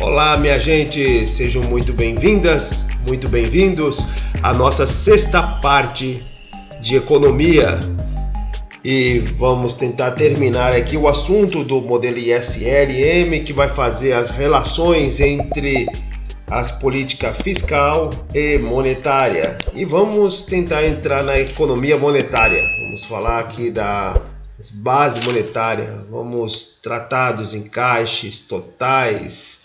Olá, minha gente, sejam muito bem-vindas, muito bem-vindos à nossa sexta parte de economia. E vamos tentar terminar aqui o assunto do modelo ISLM, que vai fazer as relações entre as políticas fiscal e monetária. E vamos tentar entrar na economia monetária. Vamos falar aqui da base monetária, vamos tratar dos encaixes totais,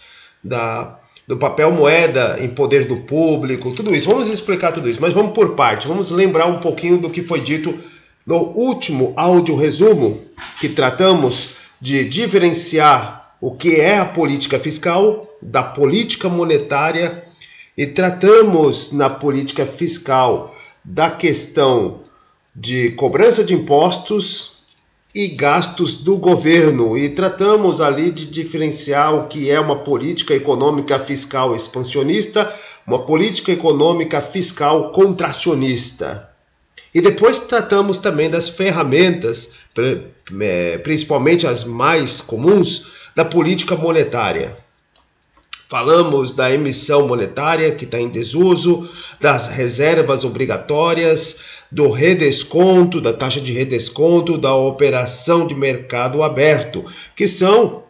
do papel moeda em poder do público, tudo isso. Vamos explicar tudo isso, mas vamos por parte. Vamos lembrar um pouquinho do que foi dito no último áudio resumo, que tratamos de diferenciar o que é a política fiscal da política monetária e tratamos na política fiscal da questão de cobrança de impostos e gastos do governo, e tratamos ali de diferenciar o que é uma política econômica fiscal expansionista, uma política econômica fiscal contracionista. E depois tratamos também das ferramentas, principalmente as mais comuns, da política monetária. Falamos da emissão monetária, que está em desuso, das reservas obrigatórias, do redesconto, da taxa de redesconto, da operação de mercado aberto, que são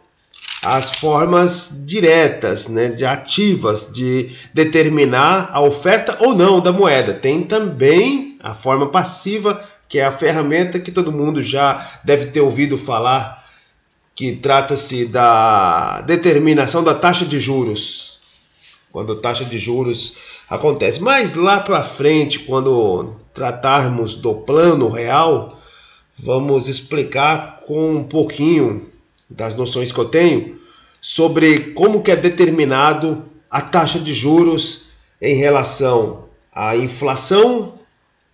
as formas diretas, de ativas de determinar a oferta ou não da moeda. Tem também a forma passiva, que é a ferramenta que todo mundo já deve ter ouvido falar, que trata-se da determinação da taxa de juros, quando a taxa de juros acontece. Mas lá para frente, quando tratarmos do plano real, vamos explicar com um pouquinho das noções que eu tenho sobre como que é determinado a taxa de juros em relação à inflação,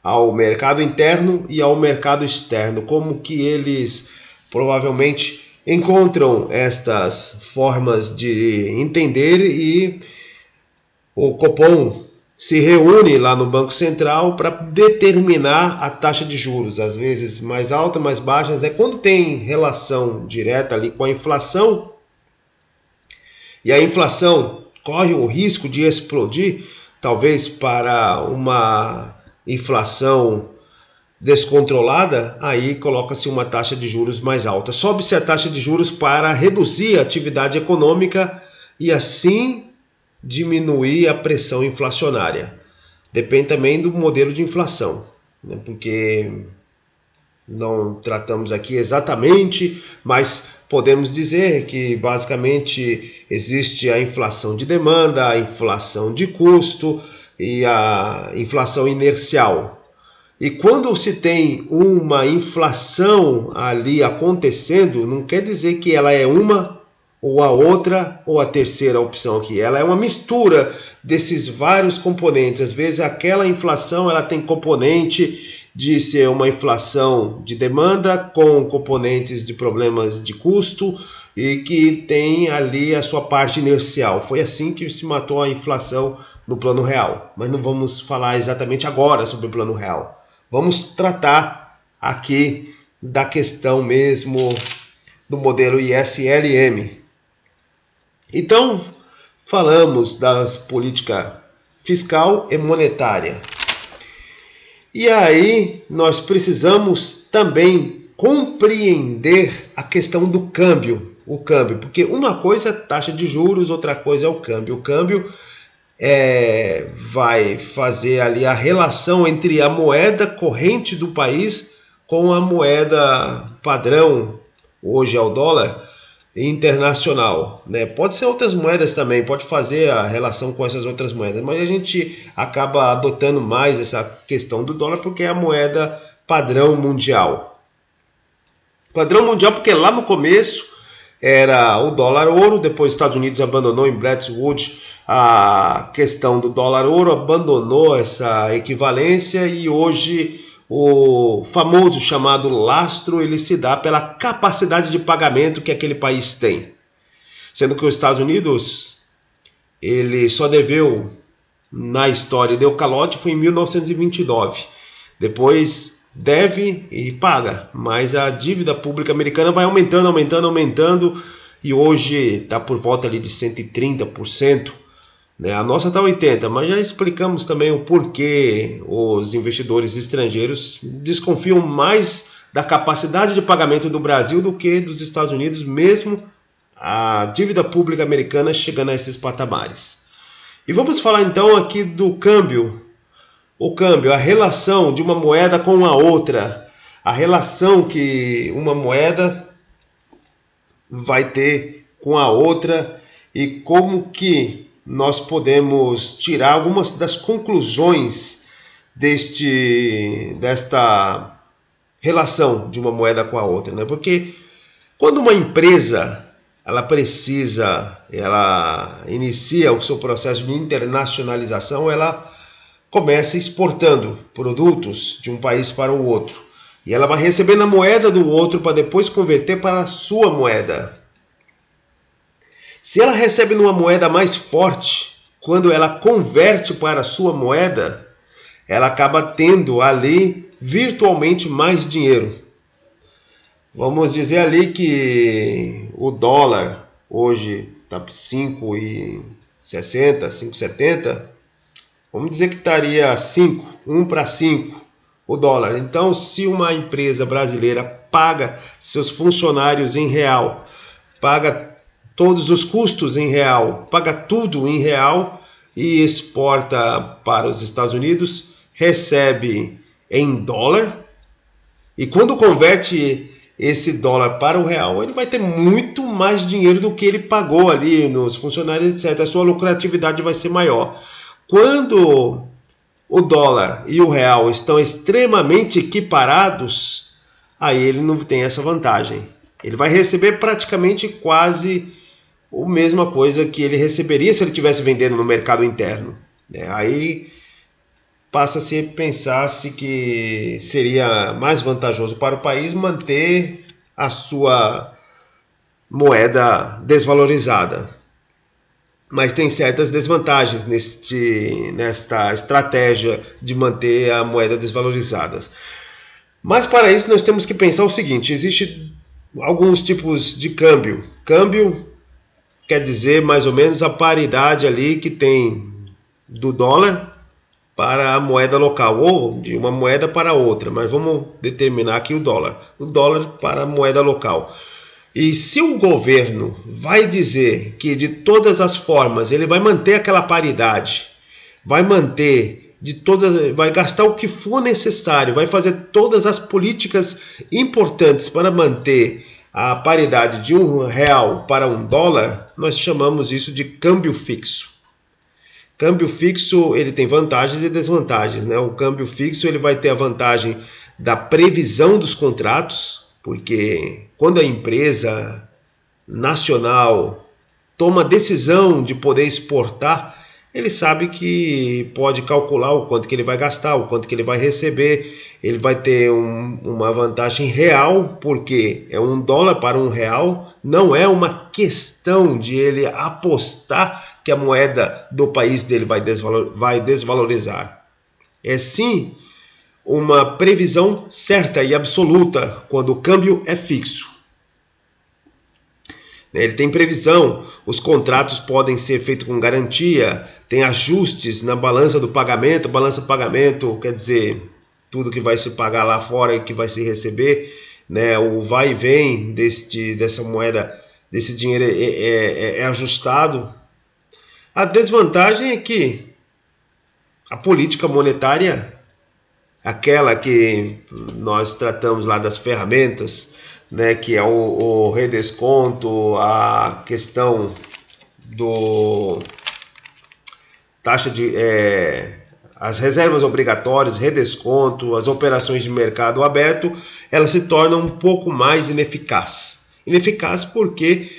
ao mercado interno e ao mercado externo, como que eles provavelmente encontram estas formas de entender, e o Copom se reúne lá no Banco Central para determinar a taxa de juros, às vezes mais alta, mais baixa, quando tem relação direta ali com a inflação, e a inflação corre o risco de explodir, talvez para uma inflação descontrolada, aí coloca-se uma taxa de juros mais alta. Sobe-se a taxa de juros para reduzir a atividade econômica e assim diminuir a pressão inflacionária. Depende também do modelo de inflação, porque não tratamos aqui exatamente, mas podemos dizer que basicamente existe a inflação de demanda, a inflação de custo e a inflação inercial. E quando se tem uma inflação ali acontecendo, não quer dizer que ela é uma ou a outra ou a terceira opção aqui. Ela é uma mistura desses vários componentes. Às vezes aquela inflação ela tem componente de ser uma inflação de demanda com componentes de problemas de custo e que tem ali a sua parte inercial. Foi assim que se matou a inflação no plano real. Mas não vamos falar exatamente agora sobre o plano real. Vamos tratar aqui da questão mesmo do modelo ISLM. Então, falamos das políticas fiscal e monetária. E aí, nós precisamos também compreender a questão do câmbio. O câmbio, porque uma coisa é taxa de juros, outra coisa é o câmbio. O câmbio vai fazer ali a relação entre a moeda corrente do país com a moeda padrão, hoje é o dólar, internacional, Pode ser outras moedas também, pode fazer a relação com essas outras moedas, mas a gente acaba adotando mais essa questão do dólar porque é a moeda padrão mundial. Padrão mundial porque lá no começo era o dólar ouro, depois os Estados Unidos abandonou em Bretton Woods a questão do dólar ouro, abandonou essa equivalência e hoje o famoso chamado lastro ele se dá pela capacidade de pagamento que aquele país tem. Sendo que os Estados Unidos ele só deveu na história, deu calote, foi em 1929. Depois deve e paga, mas a dívida pública americana vai aumentando e hoje está por volta ali de 130%. Né? A nossa está 80%, mas já explicamos também o porquê os investidores estrangeiros desconfiam mais da capacidade de pagamento do Brasil do que dos Estados Unidos, mesmo a dívida pública americana chegando a esses patamares. E vamos falar então aqui do câmbio. O câmbio, a relação de uma moeda com a outra, a relação que uma moeda vai ter com a outra e como que nós podemos tirar algumas das conclusões desta relação de uma moeda com a outra, né? Porque quando uma empresa ela inicia o seu processo de internacionalização, ela começa exportando produtos de um país para o outro. E ela vai recebendo a moeda do outro para depois converter para a sua moeda. Se ela recebe numa moeda mais forte, quando ela converte para a sua moeda, ela acaba tendo ali virtualmente mais dinheiro. Vamos dizer ali que o dólar hoje está 5,60, 5,70. Vamos dizer que estaria 1 para 5 o dólar. Então, se uma empresa brasileira paga seus funcionários em real, paga todos os custos em real, paga tudo em real e exporta para os Estados Unidos, recebe em dólar, e quando converte esse dólar para o real, ele vai ter muito mais dinheiro do que ele pagou ali nos funcionários, etc. A sua lucratividade vai ser maior. Quando o dólar e o real estão extremamente equiparados, aí ele não tem essa vantagem. Ele vai receber praticamente quase a mesma coisa que ele receberia se ele estivesse vendendo no mercado interno. Aí passa-se a pensar-se que seria mais vantajoso para o país manter a sua moeda desvalorizada. Mas tem certas desvantagens nesta estratégia de manter a moeda desvalorizada. Mas para isso nós temos que pensar o seguinte: existem alguns tipos de câmbio. Câmbio quer dizer mais ou menos a paridade ali que tem do dólar para a moeda local, ou de uma moeda para outra, mas vamos determinar aqui o dólar para a moeda local. E se o governo vai dizer que de todas as formas ele vai manter aquela paridade, vai gastar o que for necessário, vai fazer todas as políticas importantes para manter a paridade de R$1 para $1, nós chamamos isso de câmbio fixo. Câmbio fixo, ele tem vantagens e desvantagens, né? O câmbio fixo ele vai ter a vantagem da previsão dos contratos, porque quando a empresa nacional toma a decisão de poder exportar, ele sabe que pode calcular o quanto que ele vai gastar, o quanto que ele vai receber. Ele vai ter uma vantagem real, porque é $1 para R$1. Não é uma questão de ele apostar que a moeda do país dele vai desvalorizar. É sim uma previsão certa e absoluta quando o câmbio é fixo. Ele tem previsão, os contratos podem ser feitos com garantia, tem ajustes na balança do pagamento. Balança do pagamento quer dizer tudo que vai se pagar lá fora e que vai se receber, né? O vai e vem dessa moeda, desse dinheiro é ajustado. A desvantagem é que a política monetária, aquela que nós tratamos lá das ferramentas, né, que é o redesconto, a questão do taxa de as reservas obrigatórias, redesconto, as operações de mercado aberto, elas se tornam um pouco mais ineficazes. Ineficaz porque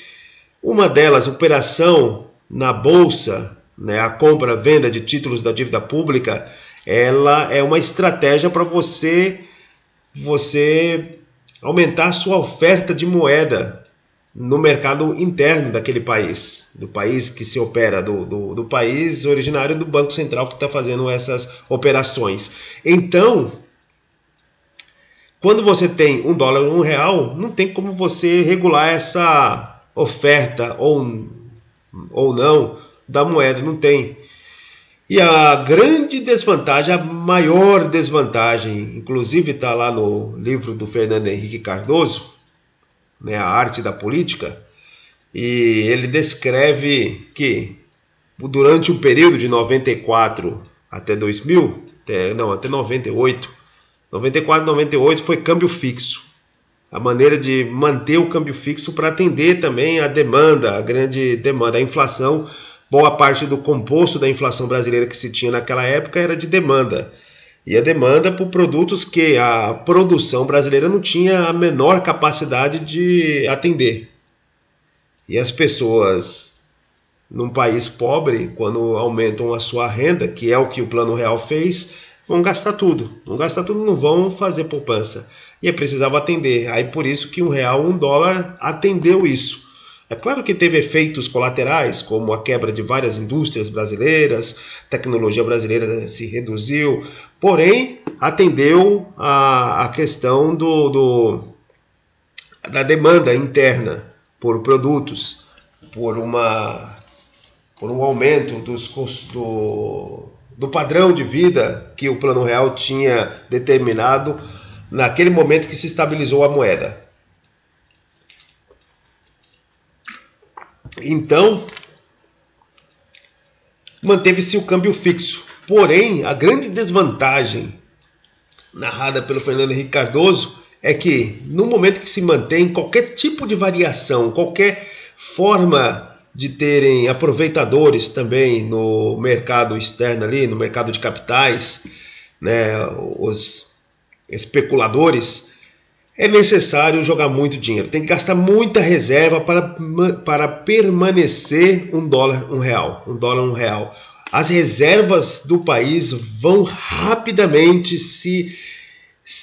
uma delas, operação na bolsa, né, a compra-venda de títulos da dívida pública, ela é uma estratégia para você aumentar a sua oferta de moeda no mercado interno daquele país, do país que se opera, do país originário do Banco Central que está fazendo essas operações. Então, quando você tem $1 e R$1, não tem como você regular essa oferta ou não da moeda, não tem. E a grande desvantagem, a maior desvantagem, inclusive está lá no livro do Fernando Henrique Cardoso, né, A Arte da Política, e ele descreve que durante o período de 94 até 2000, até 98, 94 98 foi câmbio fixo. A maneira de manter o câmbio fixo para atender também a demanda, a grande demanda, a inflação. Boa parte do composto da inflação brasileira que se tinha naquela época era de demanda. E a demanda por produtos que a produção brasileira não tinha a menor capacidade de atender. E as pessoas, num país pobre, quando aumentam a sua renda, que é o que o Plano Real fez, vão gastar tudo. Não gastar tudo, não vão fazer poupança. E precisava atender. Aí por isso que R$1, $1 atendeu isso. É claro que teve efeitos colaterais, como a quebra de várias indústrias brasileiras, tecnologia brasileira se reduziu, porém atendeu a questão da demanda interna por produtos, por um aumento do padrão de vida que o Plano Real tinha determinado naquele momento que se estabilizou a moeda. Então, manteve-se o câmbio fixo. Porém, a grande desvantagem narrada pelo Fernando Henrique Cardoso é que, no momento que se mantém qualquer tipo de variação, qualquer forma de terem aproveitadores também no mercado externo ali, no mercado de capitais, né, os especuladores, é necessário jogar muito dinheiro. Tem que gastar muita reserva para permanecer $1, R$1, R$1. As reservas do país vão rapidamente se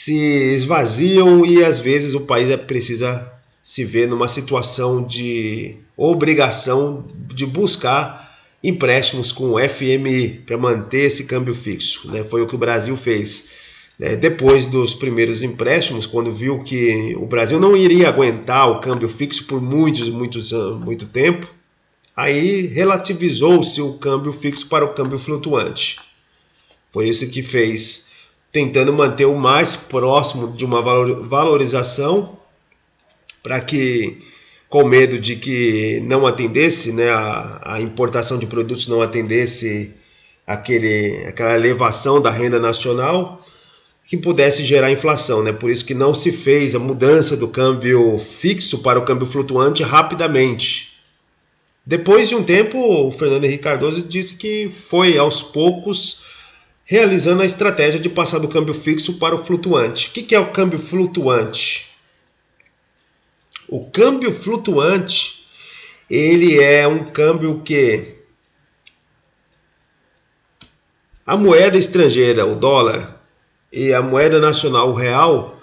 esvaziam e às vezes o país precisa se ver numa situação de obrigação de buscar empréstimos com o FMI para manter esse câmbio fixo, né? Foi o que o Brasil fez. Depois dos primeiros empréstimos, quando viu que o Brasil não iria aguentar o câmbio fixo por muito tempo, aí relativizou-se o câmbio fixo para o câmbio flutuante. Foi isso que fez, tentando manter o mais próximo de uma valorização, para que, com medo de que não atendesse, né, a importação de produtos não atendesse aquela elevação da renda nacional, que pudesse gerar inflação, né? Por isso que não se fez a mudança do câmbio fixo para o câmbio flutuante rapidamente. Depois de um tempo, o Fernando Henrique Cardoso disse que foi aos poucos realizando a estratégia de passar do câmbio fixo para o flutuante. O que é o câmbio flutuante? O câmbio flutuante, ele é um câmbio que a moeda estrangeira, o dólar, e a moeda nacional, o real,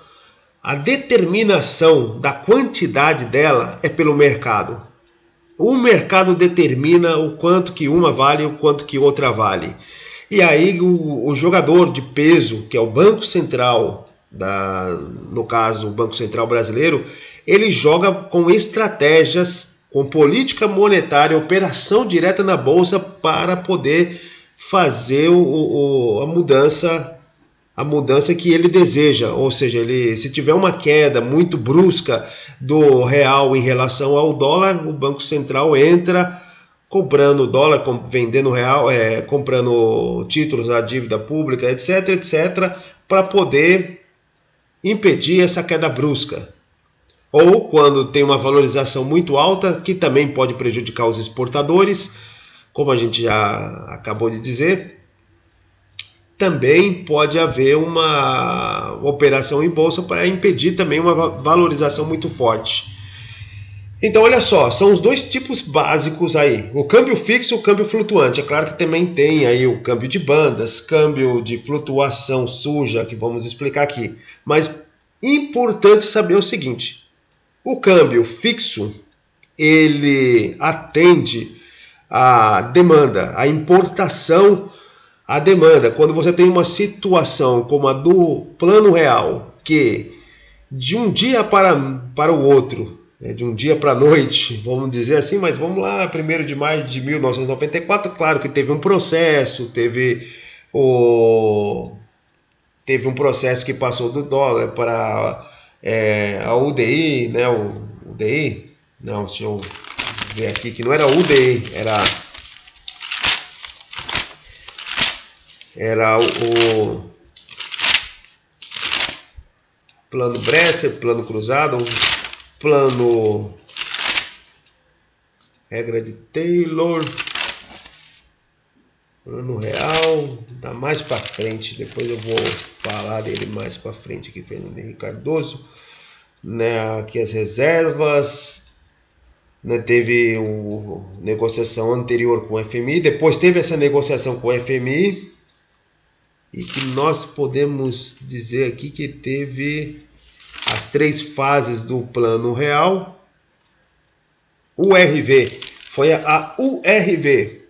a determinação da quantidade dela é pelo mercado. O mercado determina o quanto que uma vale e o quanto que outra vale. E aí o jogador de peso, que é o Banco Central, no caso o Banco Central brasileiro, ele joga com estratégias, com política monetária, operação direta na bolsa para poder fazer a mudança que ele deseja, ou seja, se tiver uma queda muito brusca do real em relação ao dólar, o Banco Central entra comprando dólar, vendendo real, comprando títulos da dívida pública, etc, para poder impedir essa queda brusca. Ou quando tem uma valorização muito alta, que também pode prejudicar os exportadores, como a gente já acabou de dizer, também pode haver uma operação em bolsa para impedir também uma valorização muito forte. Então, olha só, são os dois tipos básicos aí, o câmbio fixo e o câmbio flutuante. É claro que também tem aí o câmbio de bandas, câmbio de flutuação suja, que vamos explicar aqui. Mas importante saber o seguinte, o câmbio fixo, ele atende a demanda, a importação, a demanda. Quando você tem uma situação como a do Plano Real, que de um dia para o outro de um dia para a noite, vamos dizer assim, mas vamos lá, 1º de maio de 1994, claro que teve um processo, teve um processo que passou do dólar para a UDI, né, o UDI, não, deixa eu ver aqui que não era UDI, era o plano Bresser, plano cruzado, plano regra de Taylor, plano real, tá mais para frente, depois eu vou falar dele mais para frente aqui, Fernando Henrique Cardoso, né, aqui as reservas, né, teve a negociação anterior com o FMI, depois teve essa negociação com o FMI, e que nós podemos dizer aqui que teve as 3 fases do plano real. URV, foi a URV,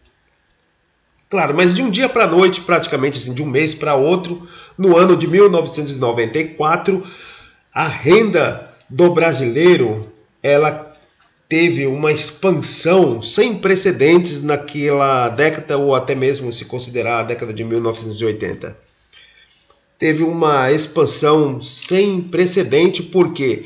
claro, mas de um dia para a noite, praticamente assim, de um mês para outro, no ano de 1994, a renda do brasileiro, ela teve uma expansão sem precedentes naquela década, ou até mesmo se considerar a década de 1980. Teve uma expansão sem precedente, porque,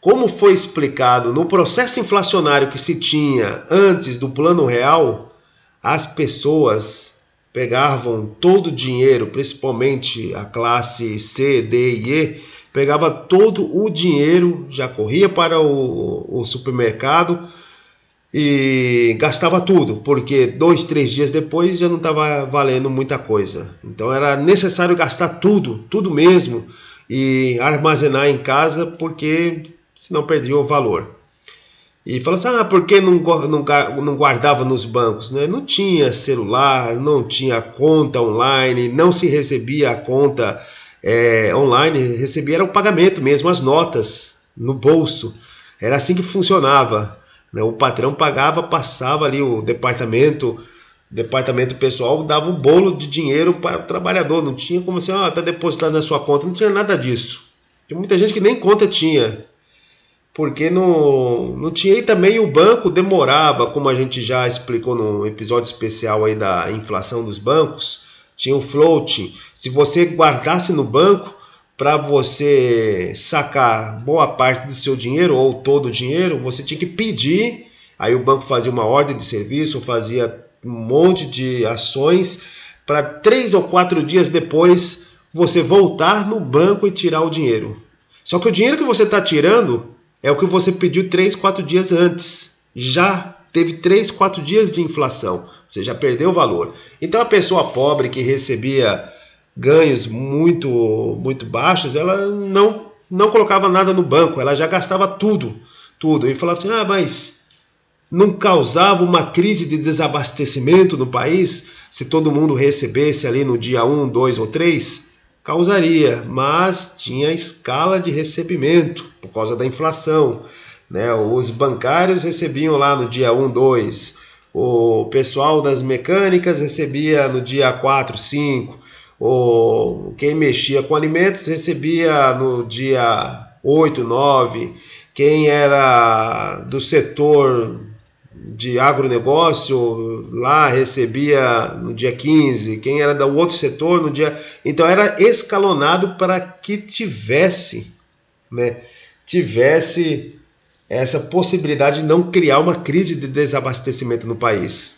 como foi explicado no processo inflacionário que se tinha antes do plano real, as pessoas pegavam todo o dinheiro, principalmente a classe C, D e E, pegava todo o dinheiro, já corria para o supermercado e gastava tudo, porque 2, 3 dias depois já não estava valendo muita coisa. Então era necessário gastar tudo mesmo, e armazenar em casa, porque senão perdia o valor. E fala assim, por que não guardava nos bancos? Né? Não tinha celular, não tinha conta online, não se recebia a conta online, recebia era o pagamento mesmo, as notas no bolso. Era assim que funcionava, né? O patrão pagava, passava ali o departamento pessoal, dava um bolo de dinheiro para o trabalhador. Não tinha como assim, está depositado na sua conta, não tinha nada disso. Tinha muita gente que nem conta tinha, porque não tinha. E também o banco demorava, como a gente já explicou no episódio especial aí da inflação dos bancos, tinha o floating. Se você guardasse no banco, para você sacar boa parte do seu dinheiro ou todo o dinheiro, você tinha que pedir, aí o banco fazia uma ordem de serviço, fazia um monte de ações, para 3 ou 4 dias depois você voltar no banco e tirar o dinheiro. Só que o dinheiro que você está tirando é o que você pediu 3, 4 dias antes. Já teve 3, 4 dias de inflação. Você já perdeu o valor. Então a pessoa pobre que recebia ganhos muito baixos, ela não colocava nada no banco. Ela já gastava tudo. E falava assim, mas não causava uma crise de desabastecimento no país se todo mundo recebesse ali no dia 1, 2 ou 3? Causaria, mas tinha escala de recebimento por causa da inflação, né? Os bancários recebiam lá no dia 1, 2, o pessoal das mecânicas recebia no dia 4, 5, quem mexia com alimentos recebia no dia 8, 9, quem era do setor de agronegócio lá recebia no dia 15, quem era do outro setor no dia... Então era escalonado para que tivesse essa possibilidade de não criar uma crise de desabastecimento no país.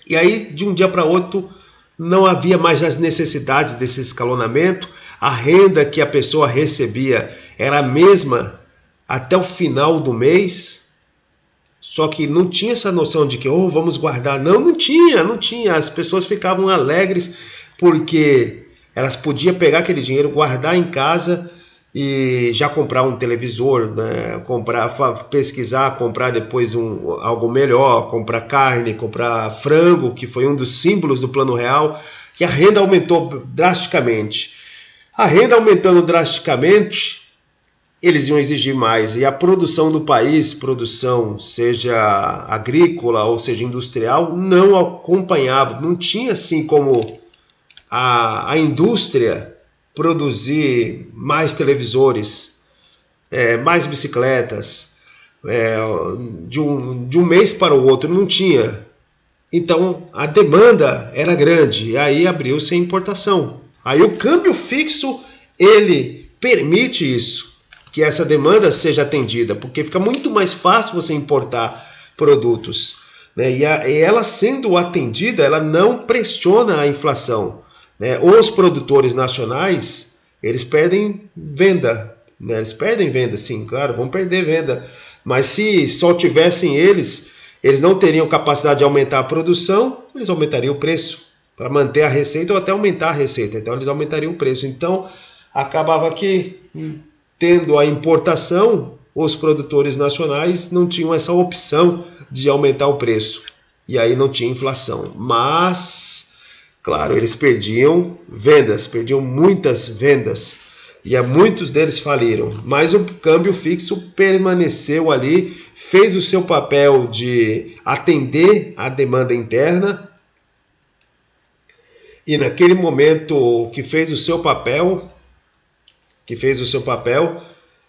E aí, de um dia para outro, não havia mais as necessidades desse escalonamento, a renda que a pessoa recebia era a mesma até o final do mês. Só que não tinha essa noção de que vamos guardar. Não tinha. As pessoas ficavam alegres porque elas podiam pegar aquele dinheiro, guardar em casa e já comprar um televisor, né? Pesquisar, comprar depois algo melhor, comprar carne, comprar frango, que foi um dos símbolos do Plano Real, que a renda aumentou drasticamente. A renda aumentando drasticamente, eles iam exigir mais, e a produção do país, produção seja agrícola ou seja industrial, não acompanhava. Não tinha assim como a indústria produzir mais televisores, mais bicicletas, é, de um mês para o outro, não tinha. Então a demanda era grande, e aí abriu-se a importação. Aí o câmbio fixo, ele permite isso, que essa demanda seja atendida, porque fica muito mais fácil você importar produtos, né? E ela sendo atendida, ela não pressiona a inflação, né? Os produtores nacionais, eles perdem venda, né? Eles perdem venda, sim, claro, vão perder venda, mas se só tivessem eles não teriam capacidade de aumentar a produção, eles aumentariam o preço para manter a receita ou até aumentar a receita. Então eles aumentariam o preço. Então acabava que, tendo a importação, os produtores nacionais não tinham essa opção de aumentar o preço. E aí não tinha inflação. Mas, claro, eles perdiam vendas, perdiam muitas vendas. E muitos deles faliram, mas o câmbio fixo permaneceu ali, fez o seu papel de atender a demanda interna, e naquele momento que fez o seu papel,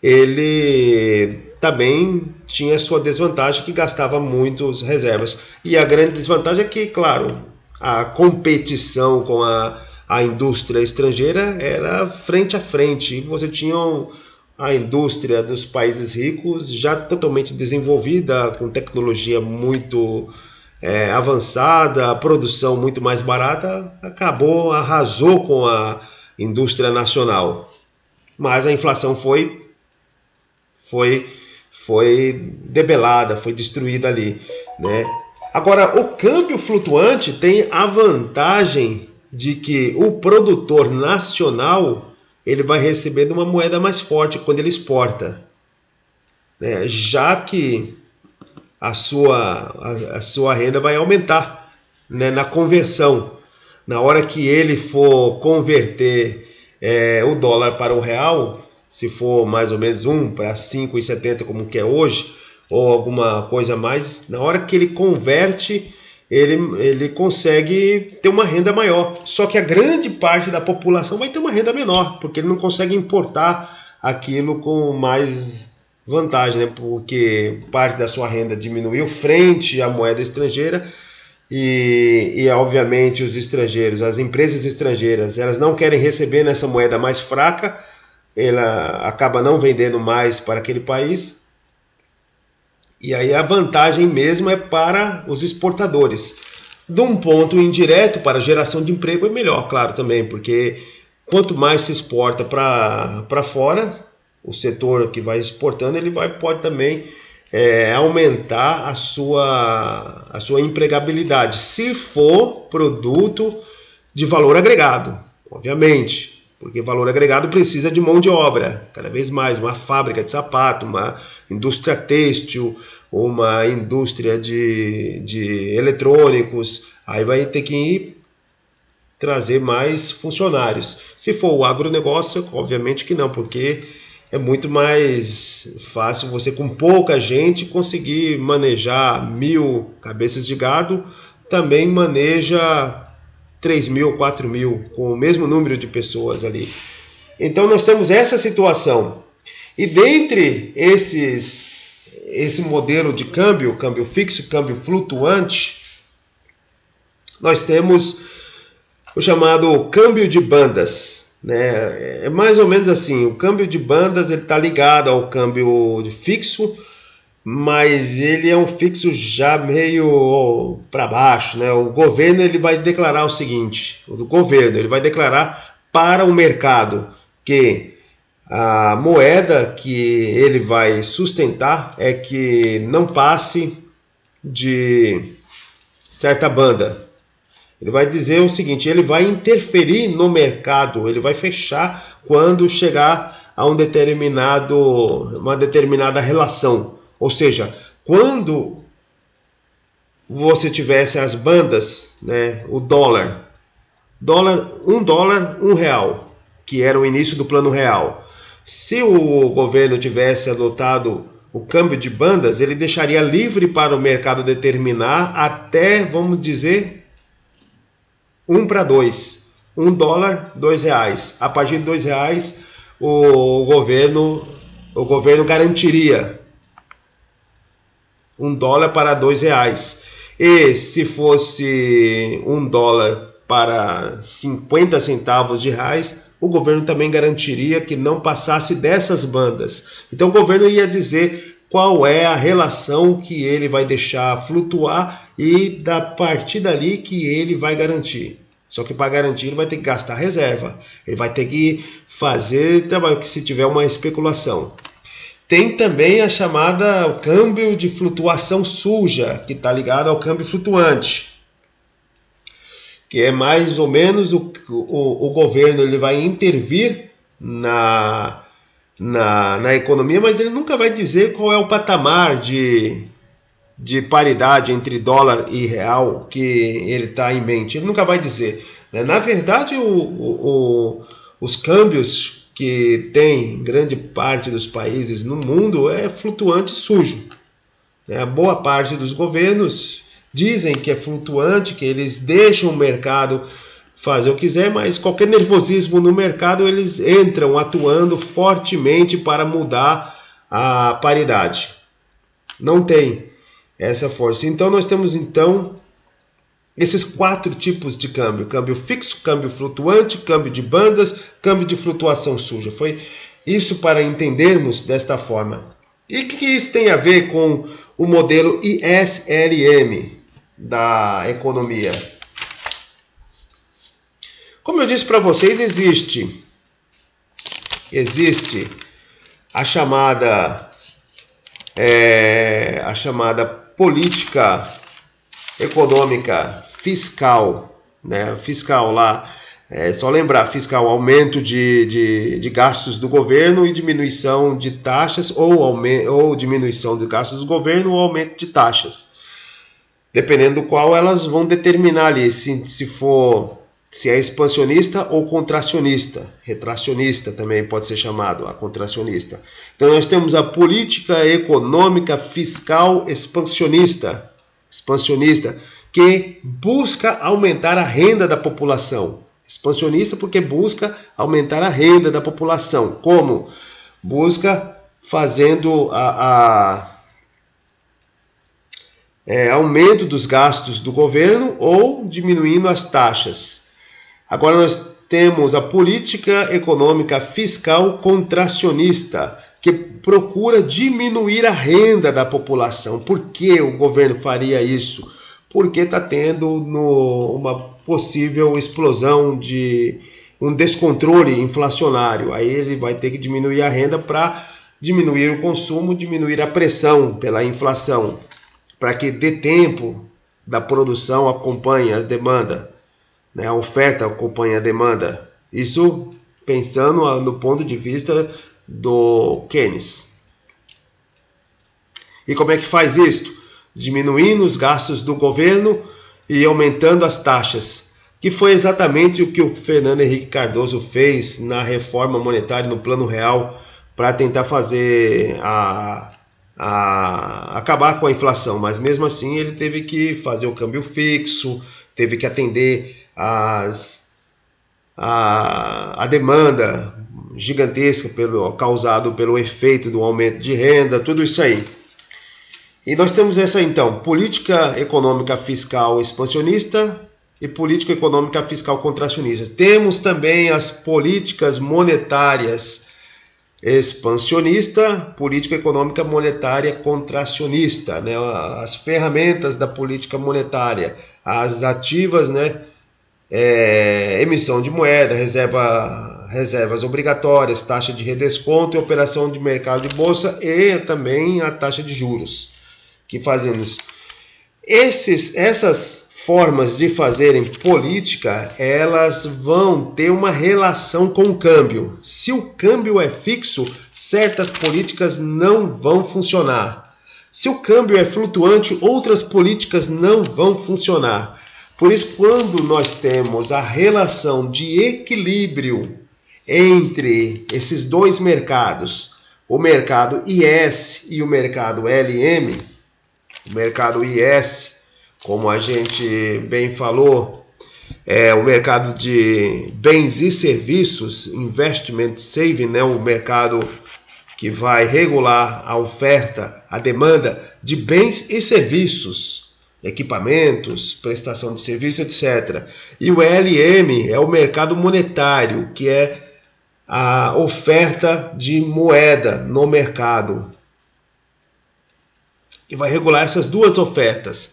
ele também tinha sua desvantagem, que gastava muitas reservas. E a grande desvantagem é que, claro, a competição com a indústria estrangeira era frente a frente. E você tinha a indústria dos países ricos já totalmente desenvolvida, com tecnologia muito avançada, a produção muito mais barata, arrasou com a indústria nacional. Mas a inflação foi debelada, foi destruída ali, né? Agora, o câmbio flutuante tem a vantagem de que o produtor nacional, ele vai receber uma moeda mais forte quando ele exporta, né? Já que a sua renda vai aumentar, né, na conversão. Na hora que ele for converter o dólar para o real, se for mais ou menos 1 para 5,70 como que é hoje, ou alguma coisa mais, na hora que ele converte, ele consegue ter uma renda maior. Só que a grande parte da população vai ter uma renda menor, porque ele não consegue importar aquilo com mais vantagem, né? Porque parte da sua renda diminuiu frente à moeda estrangeira, e obviamente os estrangeiros, as empresas estrangeiras, elas não querem receber nessa moeda mais fraca, ela acaba não vendendo mais para aquele país. E aí a vantagem mesmo é para os exportadores. De um ponto indireto, para a geração de emprego é melhor, claro, também, porque quanto mais se exporta para fora, o setor que vai exportando, ele pode também aumentar a sua empregabilidade, se for produto de valor agregado, obviamente, porque valor agregado precisa de mão de obra, cada vez mais, uma fábrica de sapato, uma indústria têxtil, uma indústria de eletrônicos, aí vai ter que trazer mais funcionários. Se for o agronegócio, obviamente que não, porque é muito mais fácil você, com pouca gente, conseguir manejar 1.000 cabeças de gado, também maneja 3.000, 4.000, com o mesmo número de pessoas ali. Então nós temos essa situação. E dentre esse modelo de câmbio fixo, câmbio flutuante, nós temos o chamado câmbio de bandas, né? É mais ou menos assim, o câmbio de bandas está ligado ao câmbio fixo, mas ele é um fixo já meio para baixo, né? O governo ele vai declarar o seguinte, ele vai declarar para o mercado que a moeda que ele vai sustentar é que não passe de certa banda. Ele vai dizer o seguinte, ele vai interferir no mercado, ele vai fechar quando chegar a uma determinada relação. Ou seja, quando você tivesse as bandas, né, o dólar, $1, R$1, que era o início do plano real. Se o governo tivesse adotado o câmbio de bandas, ele deixaria livre para o mercado determinar até, vamos dizer, 1 para 2. $1, R$2. A partir de R$2, o governo garantiria $1 para R$2. E se fosse $1 para 50 centavos de reais, o governo também garantiria que não passasse dessas bandas. Então o governo ia dizer qual é a relação que ele vai deixar flutuar e da partir dali que ele vai garantir. Só que para garantir ele vai ter que gastar reserva, ele vai ter que fazer trabalho que se tiver uma especulação. Tem também a chamada o câmbio de flutuação suja, que está ligado ao câmbio flutuante, que é mais ou menos o governo ele vai intervir na economia, mas ele nunca vai dizer qual é o patamar de paridade entre dólar e real que ele está em mente. Ele nunca vai dizer. Na verdade, os câmbios que tem grande parte dos países no mundo é flutuante sujo. A boa parte dos governos dizem que é flutuante, que eles deixam o mercado fazer o que quiser, mas qualquer nervosismo no mercado eles entram atuando fortemente para mudar a paridade. Não tem essa força. Então nós temos esses 4 tipos de câmbio: câmbio fixo, câmbio flutuante, câmbio de bandas, câmbio de flutuação suja. Foi isso para entendermos desta forma. E o que isso tem a ver com o modelo ISLM da economia? Como eu disse para vocês, existe a chamada política econômica fiscal, né? Fiscal lá, só lembrar, fiscal, aumento de gastos do governo e diminuição de taxas, ou diminuição de gastos do governo ou aumento de taxas. Dependendo do qual elas vão determinar ali, se é expansionista ou contracionista. Retracionista também pode ser chamado, a contracionista. Então nós temos a política econômica fiscal expansionista, que busca aumentar a renda da população. Expansionista porque busca aumentar a renda da população. Como? Busca fazendo aumento dos gastos do governo ou diminuindo as taxas. Agora nós temos a política econômica fiscal contracionista, que procura diminuir a renda da população. Por que o governo faria isso? Porque está tendo uma possível explosão de um descontrole inflacionário. Aí ele vai ter que diminuir a renda para diminuir o consumo, diminuir a pressão pela inflação, para que dê tempo da produção acompanhe a demanda, né? A oferta acompanha a demanda. Isso pensando no ponto de vista do Keynes. E como é que faz isso? Diminuindo os gastos do governo e aumentando as taxas, que foi exatamente o que o Fernando Henrique Cardoso fez na reforma monetária no Plano Real para tentar fazer acabar com a inflação, mas mesmo assim ele teve que fazer o câmbio fixo, teve que atender a demanda gigantesca causado pelo efeito do aumento de renda, tudo isso aí. E nós temos essa então, política econômica fiscal expansionista e política econômica fiscal contracionista. Temos também as políticas monetárias expansionista, política econômica monetária contracionista, né? As ferramentas da política monetária, as ativas, né? Emissão de moeda, reservas obrigatórias, taxa de redesconto e operação de mercado de bolsa e também a taxa de juros que fazemos. Essas formas de fazerem política, elas vão ter uma relação com o câmbio. Se o câmbio é fixo, certas políticas não vão funcionar. Se o câmbio é flutuante, outras políticas não vão funcionar. Por isso, quando nós temos a relação de equilíbrio entre esses dois mercados, o mercado IS e o mercado LM, o mercado IS, como a gente bem falou, é o mercado de bens e serviços, investment saving, né? O mercado que vai regular a oferta, a demanda de bens e serviços, equipamentos, prestação de serviço, etc. E o ELM é o mercado monetário, que é a oferta de moeda no mercado, que vai regular essas duas ofertas.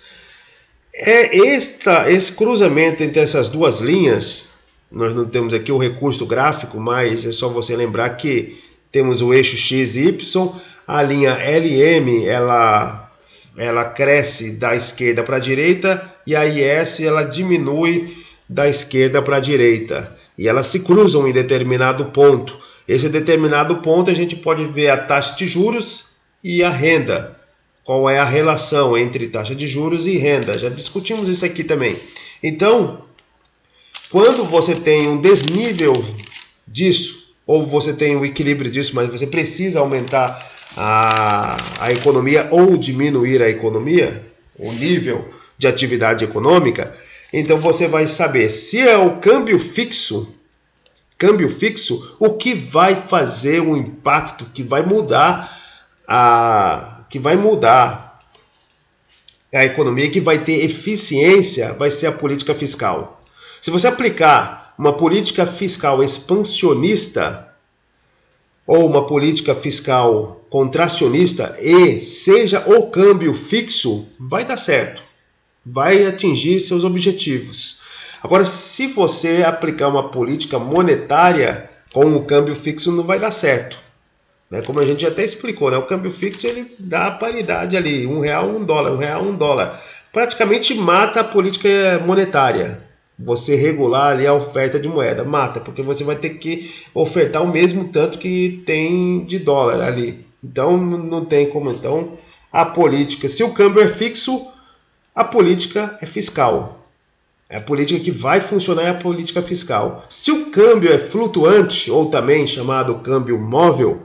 Esse cruzamento entre essas duas linhas, nós não temos aqui o recurso gráfico, mas é só você lembrar que temos o eixo X e Y, a linha LM ela cresce da esquerda para a direita e a IS ela diminui da esquerda para a direita. E elas se cruzam em determinado ponto. Esse determinado ponto a gente pode ver a taxa de juros e a renda. Qual é a relação entre taxa de juros e renda? Já discutimos isso aqui também. Então, quando você tem um desnível disso, ou você tem um equilíbrio disso, mas você precisa aumentar a economia ou diminuir a economia, o nível de atividade econômica, então você vai saber se é o câmbio fixo, o que vai fazer o impacto, que vai mudar a economia, que vai ter eficiência, vai ser a política fiscal. Se você aplicar uma política fiscal expansionista ou uma política fiscal contracionista e seja o câmbio fixo, vai dar certo, vai atingir seus objetivos. Agora, se você aplicar uma política monetária com o câmbio fixo, não vai dar certo. Como a gente até explicou, o câmbio fixo ele dá a paridade ali, R$1, $1, R$1, $1. Praticamente mata a política monetária. Você regular ali a oferta de moeda, mata, porque você vai ter que ofertar o mesmo tanto que tem de dólar ali. Então não tem como. Então a política, se o câmbio é fixo, a política é fiscal. A política que vai funcionar é a política fiscal. Se o câmbio é flutuante, ou também chamado câmbio móvel,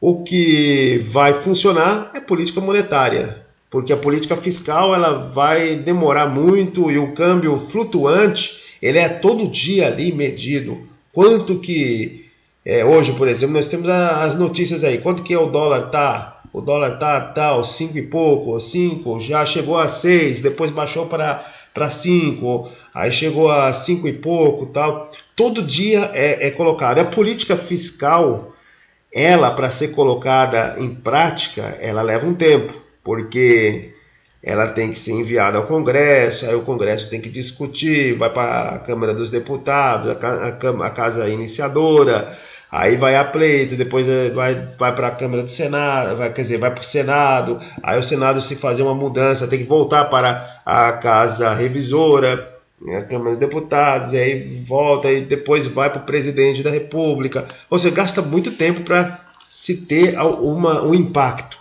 o que vai funcionar é política monetária, porque a política fiscal ela vai demorar muito e o câmbio flutuante ele é todo dia ali medido. Quanto que hoje, por exemplo, nós temos as notícias aí, quanto que o dólar tá? O dólar tá tal, 5 e pouco, 5, já chegou a 6, depois baixou para 5, aí chegou a 5 e pouco, tal. Todo dia é colocado. A política fiscal ela, para ser colocada em prática, ela leva um tempo, porque ela tem que ser enviada ao Congresso, aí o Congresso tem que discutir, vai para a Câmara dos Deputados, a Casa Iniciadora, aí vai a pleito, depois vai para a Câmara do Senado, vai para o Senado, aí o Senado, se fazer uma mudança, tem que voltar para a Casa Revisora, a Câmara dos Deputados, e aí volta e depois vai para o presidente da República. Ou seja, gasta muito tempo para se ter um impacto.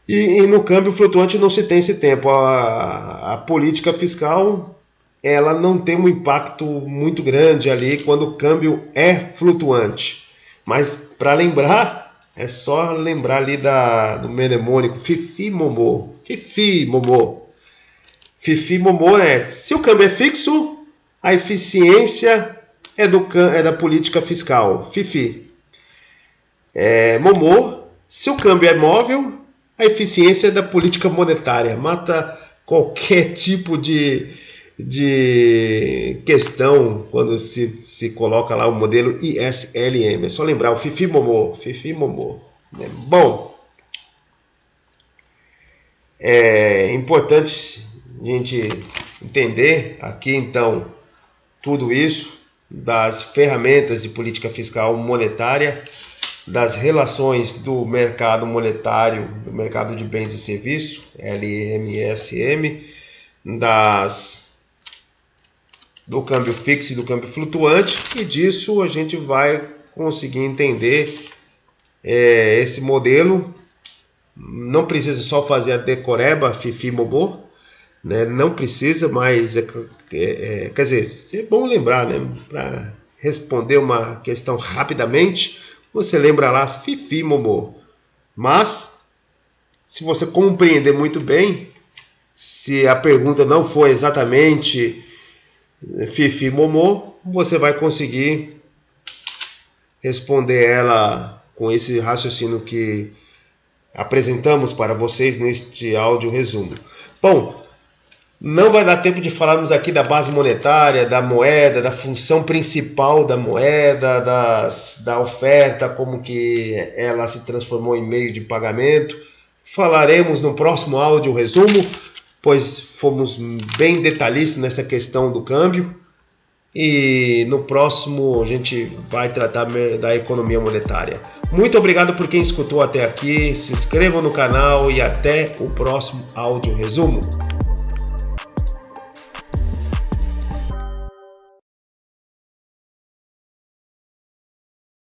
E no câmbio flutuante não se tem esse tempo. A política fiscal ela não tem um impacto muito grande ali quando o câmbio é flutuante. Mas para lembrar, é só lembrar ali do mnemônico Fifi Momô. Fifi Momô. Fifi Momô se o câmbio é fixo, a eficiência é da política fiscal. Fifi. Momô, se o câmbio é móvel, a eficiência é da política monetária. Mata qualquer tipo de questão quando se coloca lá o modelo ISLM. É só lembrar o Fifi Momô. Fifi Momô. Bom, é importante a gente entender aqui então tudo isso das ferramentas de política fiscal monetária, das relações do mercado monetário, do mercado de bens e serviços, LMSM, do câmbio fixo e do câmbio flutuante, e disso a gente vai conseguir entender esse modelo. Não precisa só fazer a decoreba, Fifi Momô, não precisa, mas quer dizer, é bom lembrar, para responder uma questão rapidamente, você lembra lá Fifi Momô. Mas, se você compreender muito bem, se a pergunta não for exatamente Fifi Momô, você vai conseguir responder ela com esse raciocínio que apresentamos para vocês neste áudio resumo. Bom, não vai dar tempo de falarmos aqui da base monetária, da moeda, da função principal da moeda, da oferta, como que ela se transformou em meio de pagamento. Falaremos no próximo áudio resumo, pois fomos bem detalhistas nessa questão do câmbio. E no próximo a gente vai tratar da economia monetária. Muito obrigado por quem escutou até aqui. Se inscrevam no canal e até o próximo áudio resumo.